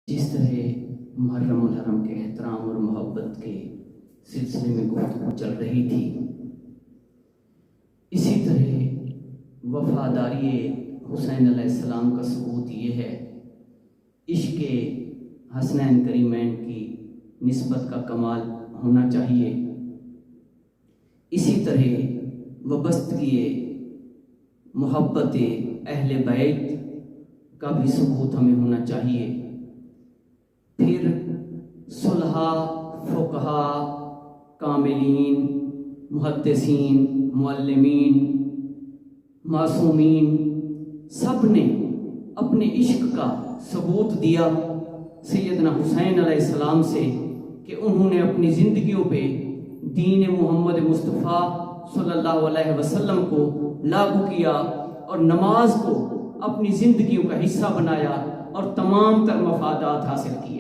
جس طرح محرم الحرم کے احترام اور محبت کے سلسلے میں گفتگو چل رہی تھی، اسی طرح وفاداری حسین علیہ السلام کا ثبوت یہ ہے، عشق حسنین کریمین کی نسبت کا کمال ہونا چاہیے۔ اسی طرح وابستگی محبت اہل بیت کا بھی ثبوت ہمیں ہونا چاہیے۔ پھر صلحاء، فقہاء، کاملین، محدثین، معلمین، معصومین سب نے اپنے عشق کا ثبوت دیا سیدنا حسین علیہ السلام سے کہ انہوں نے اپنی زندگیوں پہ دین محمد مصطفیٰ صلی اللہ علیہ وسلم کو لاگو کیا اور نماز کو اپنی زندگیوں کا حصہ بنایا اور تمام تر مفادات حاصل کیے۔